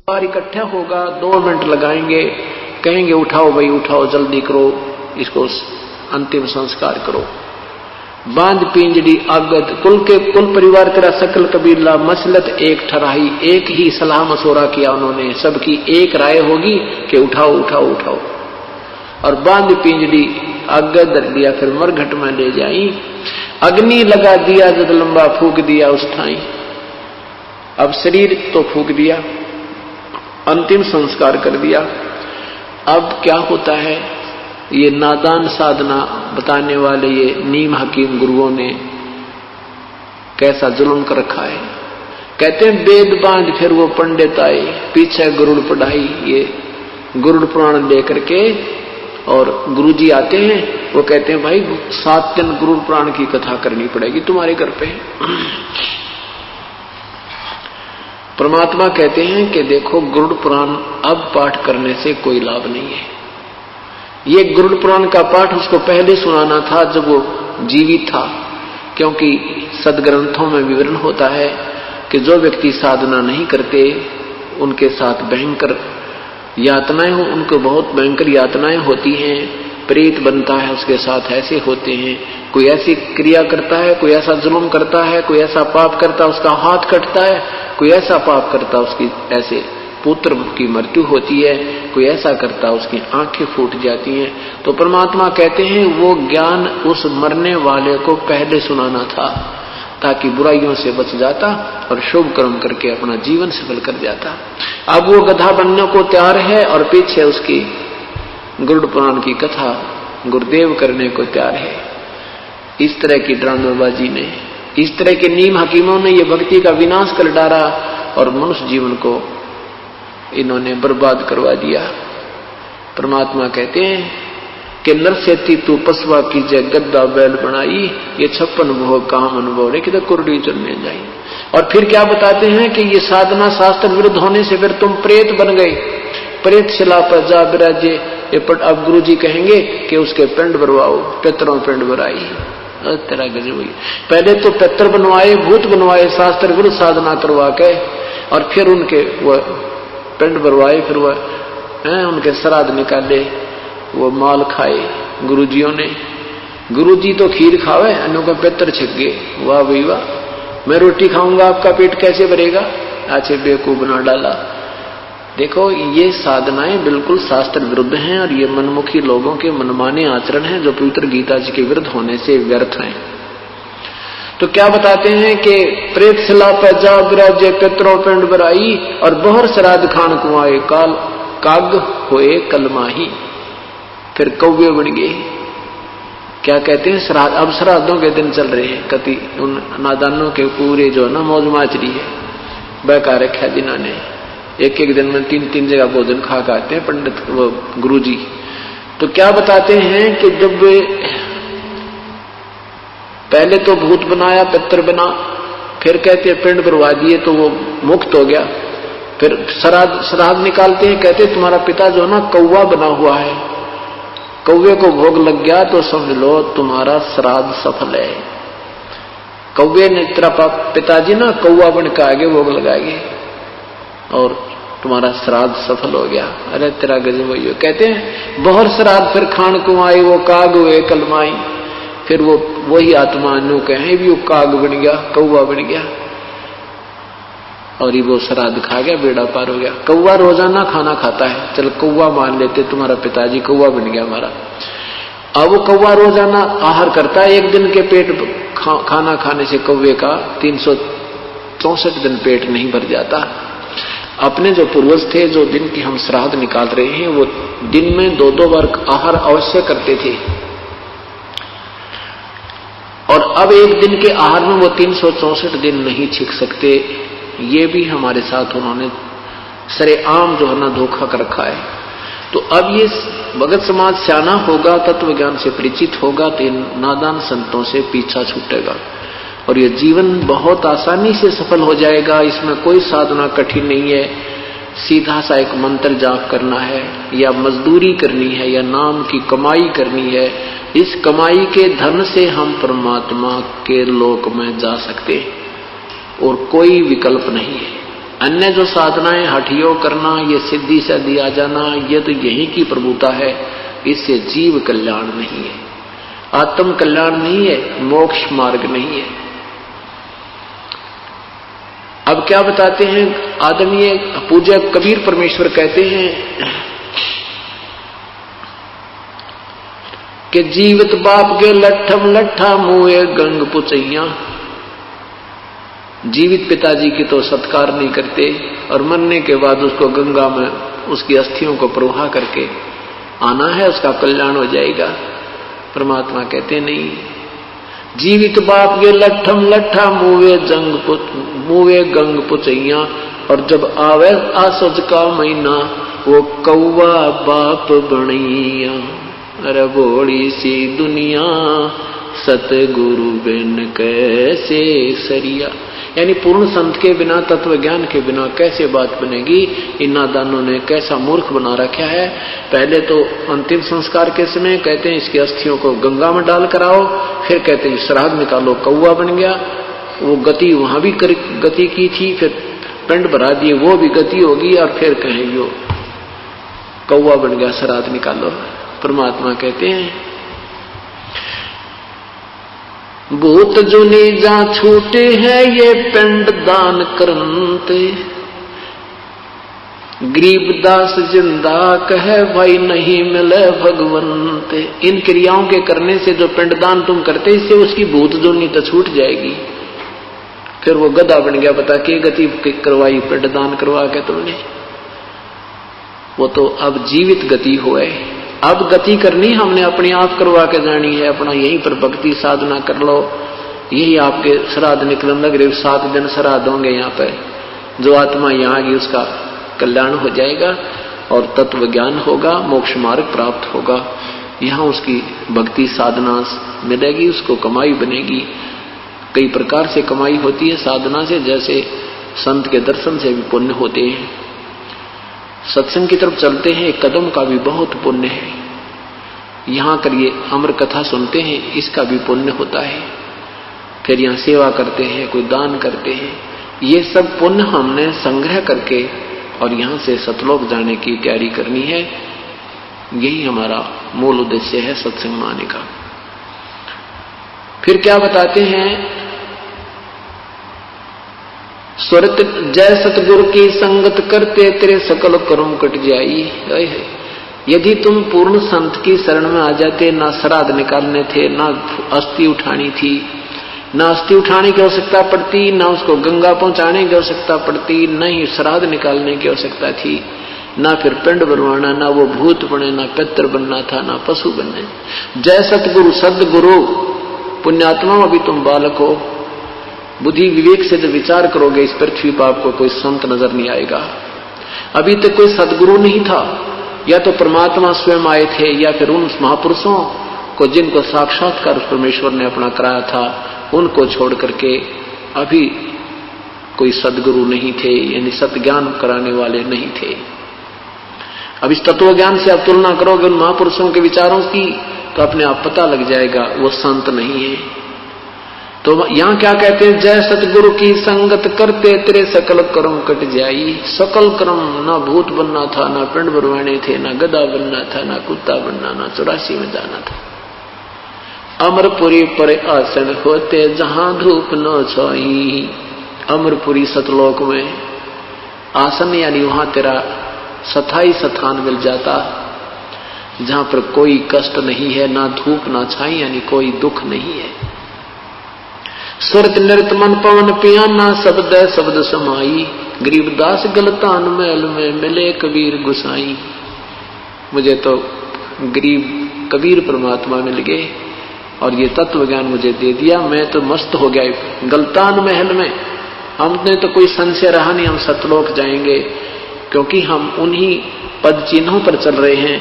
बार इकट्ठा होगा, 2 मिनट लगाएंगे, कहेंगे उठाओ भाई उठाओ, जल्दी करो, इसको अंतिम संस्कार करो। बांध पिंजड़ी आगत कुल परिवार तेरा सकल कबीला मसलत एक ठराही, एक ही सलाह मशोरा किया उन्होंने, सबकी एक राय होगी कि उठाओ उठाओ उठाओ। और बांध पिंजड़ी आगत धर दिया, फिर मरघट में ले जाई, अग्नि लगा दिया जब लंबा फूक दिया उस ठाई। अब शरीर तो फूक दिया, अंतिम संस्कार कर दिया। अब क्या होता है, ये नादान साधना बताने वाले ये नीम हकीम गुरुओं ने कैसा जुल्म कर रखा है। कहते हैं वेद बांध फिर वो पंडित आए, पीछे गरुड़ पढ़ाई, ये गरुड़ पुराण लेकर के, और गुरुजी आते हैं, वो कहते हैं भाई 7 दिन गरुड़ पुराण की कथा करनी पड़ेगी तुम्हारे घर पे। परमात्मा कहते हैं कि देखो गरुड़ पुराण अब पाठ करने से कोई लाभ नहीं है। ये गरुड़ पुराण का पाठ उसको पहले सुनाना था जब वो जीवित था, क्योंकि सदग्रंथों में विवरण होता है कि जो व्यक्ति साधना नहीं करते उनके साथ भयंकर यातनाएं हो, उनको बहुत भयंकर यातनाएं होती हैं, प्रेत बनता है उसके साथ, ऐसे होते हैं। कोई ऐसी क्रिया करता है, कोई ऐसा जुल्म करता है, कोई ऐसा पाप करता है उसका हाथ कटता है, कोई ऐसा पाप करता उसकी ऐसे पुत्र की मृत्यु होती है, कोई ऐसा करता उसकी आंखें फूट जाती हैं। तो परमात्मा कहते हैं वो ज्ञान उस मरने वाले को पहले सुनाना था, ताकि बुराइयों से बच जाता और शुभ कर्म करके अपना जीवन सफल कर जाता। अब वो गधा बनने को तैयार है और पीछे उसकी गरुड़ पुराण की कथा गुरुदेव करने को तैयार है। इस तरह की ड्रामेबाजी ने, इस तरह के नीम हकीमों ने ये भक्ति का विनाश कर डाला और मनुष्य जीवन को इन्होंने बर्बाद करवा दिया। परमात्मा कहते हैं कि नरसेती तू पसवा कीजे गद्दा बैल बनाई, ये 56 भोग काम अनुभव रे कि कुर्डी चलने जाई। और फिर क्या बताते हैं कि ये साधना शास्त्र विरुद्ध होने से फिर तुम प्रेत बन गए, प्रेत शिला पर जा विराजे। अब गुरु जी कहेंगे कि उसके पिंड भरवाओ, पितरों पिंड भराई। तेरा गजब हुई, पहले तो पितर बनवाए, भूत बनवाए, शास्त्र विरुद्ध साधना करवा के, और फिर उनके वो पिंड भरवाए, फिर वह उनके श्राद्ध निकाले, वो माल खाए गुरुजियों ने। गुरुजी तो खीर खावे, अन्यों का पितर छिक गए। वाह भाई वाह, मैं रोटी खाऊंगा आपका पेट कैसे भरेगा, अच्छे बेवकूफ बना डाला। देखो ये साधनाएं बिल्कुल शास्त्र विरुद्ध हैं और ये मनमुखी लोगों के मनमाने आचरण हैं जो पवित्र गीता जी के विरुद्ध होने से व्यर्थ हैं। तो क्या बताते हैं कि प्रेत शिला पर जा विराजे पितरों पिंड भराई, और बहर श्राद्ध खान कुआए काल काग होए कलमाही। फिर कौवे बन गए। क्या कहते हैं श्राद्ध, अब श्राद्धों के दिन चल रहे हैं, कति उन नादानों के पूरे जो ना मौज माचरी है बहका रखा जिन्होंने, एक दिन में 3 जगह भोजन खा आते हैं पंडित वो गुरु जी। तो क्या बताते हैं कि जब पहले तो भूत बनाया, पितर बना, फिर कहते हैं पिंड भरवा दिए तो वो मुक्त हो गया। फिर श्राद्ध निकालते हैं, कहते हैं तुम्हारा पिता जो ना कौवा बना हुआ है, कौवे को भोग लग गया तो समझ लो तुम्हारा श्राद्ध सफल है। कौवे ने तेरा पिताजी ना कौवा बन के आगे भोग लगाएंगे और तुम्हारा श्राद्ध सफल हो गया। अरे तेरा गजब वही। कहते हैं बहुत श्राद्ध फिर खान कुआई, वो काग हुए कलमाई। फिर वो वही आत्मा अनु कहे भी वो काग बन गया, कौवा बन गया, और ये वो श्राद्ध खा गया, बेड़ा पार हो गया। कौवा रोजाना खाना खाता है, चल कौवा मान लेते तुम्हारा पिताजी कौवा बन गया हमारा। अब वो कौवा रोजाना आहार करता है, एक दिन के पेट खाना खाने से कौवे का 364 दिन पेट नहीं भर जाता। अपने जो पूर्वज थे, जो दिन की हम श्राद्ध निकाल रहे हैं, वो दिन में 2-2 बार आहार अवश्य करते थे, और अब एक दिन के आहार में वो 364 दिन नहीं छिक सकते। ये भी हमारे साथ उन्होंने सरेआम जो है ना धोखा कर रखा है। तो अब ये भगत समाज सियाना होगा, तत्व ज्ञान से परिचित होगा, तो इन नादान संतों से पीछा छूटेगा और ये जीवन बहुत आसानी से सफल हो जाएगा। इसमें कोई साधना कठिन नहीं है, सीधा सा एक मंत्र जाप करना है, या मजदूरी करनी है, या नाम की कमाई करनी है। इस कमाई के धन से हम परमात्मा के लोक में जा सकते हैं और कोई विकल्प नहीं है। अन्य जो साधनाएं हठयोग करना, ये सिद्धि से दिया जाना, ये तो यही की प्रभुता है। इससे जीव कल्याण नहीं है, आत्म कल्याण नहीं है, मोक्ष मार्ग नहीं है। अब क्या बताते हैं आदरणीय पूज्य कबीर परमेश्वर कहते हैं कि जीवित बाप के लट्ठम लट्ठा मुए गंग पुचैया। जीवित पिताजी की तो सत्कार नहीं करते और मरने के बाद उसको गंगा में उसकी अस्थियों को प्रवाह करके आना है, उसका कल्याण हो जाएगा। परमात्मा कहते नहीं, जीवित बाप के लट्ठम लट्ठा मुवे गंग पुचैया। और जब आवे आसज का महीना वो कौवा बाप बनैया। अरे बोली सी दुनिया सतगुरु बिन कैसे सरिया। यानी पूर्ण संत के बिना, तत्व ज्ञान के बिना कैसे बात बनेगी। इन नादानों ने कैसा मूर्ख बना रखा है। पहले तो अंतिम संस्कार के समय कहते हैं इसकी अस्थियों को गंगा में डाल कर आओ, फिर कहते हैं श्राद्ध निकालो, कौवा बन गया। वो गति वहां भी गति की थी, फिर पिंड भरा दिए, वो भी गति होगी, और फिर कहेंगे कौवा बन गया, श्राद्ध निकालो। परमात्मा कहते हैं भूत जुनी जा छूटे हैं ये पिंड दान करते। गरीबदास जिंदा कहे भाई नहीं मिले भगवंते। इन क्रियाओं के करने से जो पिंडदान तुम करते, इससे उसकी भूत जुनी तो छूट जाएगी। फिर वो गधा बन गया, बता के गति करवाई पिंडदान करवा के तुमने। वो तो अब जीवित गति हुए। अब गति करनी हमने अपने आप करवा के जानी है। अपना यहीं पर भक्ति साधना कर लो, यही आपके श्राद्ध निकलने लग रहे। 7 दिन श्राद्ध होंगे यहाँ पे। जो आत्मा यहाँ आगी उसका कल्याण हो जाएगा और तत्व ज्ञान होगा, मोक्ष मार्ग प्राप्त होगा। यहाँ उसकी भक्ति साधना मिलेगी, उसको कमाई बनेगी। कई प्रकार से कमाई होती है साधना से, जैसे संत के दर्शन से भी पुण्य होते हैं। सत्संग की तरफ चलते हैं, एक कदम का भी बहुत पुण्य है। यहाँ करिए अमर कथा सुनते हैं, इसका भी पुण्य होता है। फिर यहाँ सेवा करते हैं, कोई दान करते हैं। ये सब पुण्य हमने संग्रह करके और यहाँ से सतलोक जाने की तैयारी करनी है। यही हमारा मूल उद्देश्य है सत्संग में आने का। फिर क्या बताते हैं, स्वरत जय सतगुरु की संगत करते तेरे सकल कर्म कट जाई। यदि तुम पूर्ण संत की शरण में आ जाते, ना श्राद्ध निकालने थे, ना अस्थि उठानी थी, ना अस्थि उठाने की आवश्यकता पड़ती, ना उसको गंगा पहुंचाने की आवश्यकता पड़ती, न ही श्राद्ध निकालने की आवश्यकता थी, ना फिर पिंड बनवाना, ना वो भूत बने, ना पितर बनना था, ना पशु बनने। जय सतगुरु सदगुरु। पुण्यात्मा अभी तुम बालक हो, बुद्धि विवेक से जब विचार करोगे इस पृथ्वी पर आपको कोई संत नजर नहीं आएगा। अभी तक कोई सदगुरु नहीं था, या तो परमात्मा स्वयं आए थे, या फिर उन महापुरुषों को जिनको साक्षात्कार परमेश्वर ने अपना कराया था, उनको छोड़ करके अभी कोई सदगुरु नहीं थे, यानी सत्य ज्ञान कराने वाले नहीं थे। अब इस तत्व ज्ञान से आप तुलना करोगे उन महापुरुषों के विचारों की, तो अपने आप पता लग जाएगा वो संत नहीं है। तो यहां क्या कहते हैं, जय सतगुरु की संगत करते तेरे सकल कर्म कट जाई। सकल कर्म, ना भूत बनना था, ना पिंड भरवाने थे, ना गधा बनना था, ना कुत्ता बनना, ना 84 में जाना था। अमरपुरी पर आसन होते जहां धूप न छाई। अमरपुरी सतलोक में आसन, यानी वहां तेरा स्थायी स्थान मिल जाता, जहां पर कोई कष्ट नहीं है, ना धूप ना छाई, यानी कोई दुख नहीं है। सुरत नृत मन पवन पियाना, शब्द शब्द समाई। गरीबदास गलतान महल में मिले कबीर गुसाई। मुझे तो गरीब कबीर परमात्मा मिल गए और ये तत्व ज्ञान मुझे दे दिया। मैं तो मस्त हो गया गलतान महल में। हमने तो कोई संशय रहा नहीं, हम सतलोक जाएंगे, क्योंकि हम उन्हीं पद चिन्हों पर चल रहे हैं,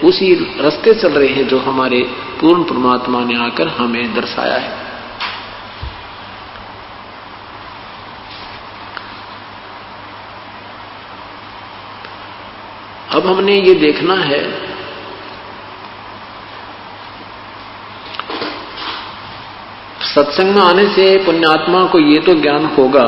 उसी रास्ते चल रहे हैं जो हमारे पूर्ण परमात्मा ने आकर हमें दर्शाया है। अब हमने ये देखना है सत्संग में आने से पुण्यात्मा को ये तो ज्ञान होगा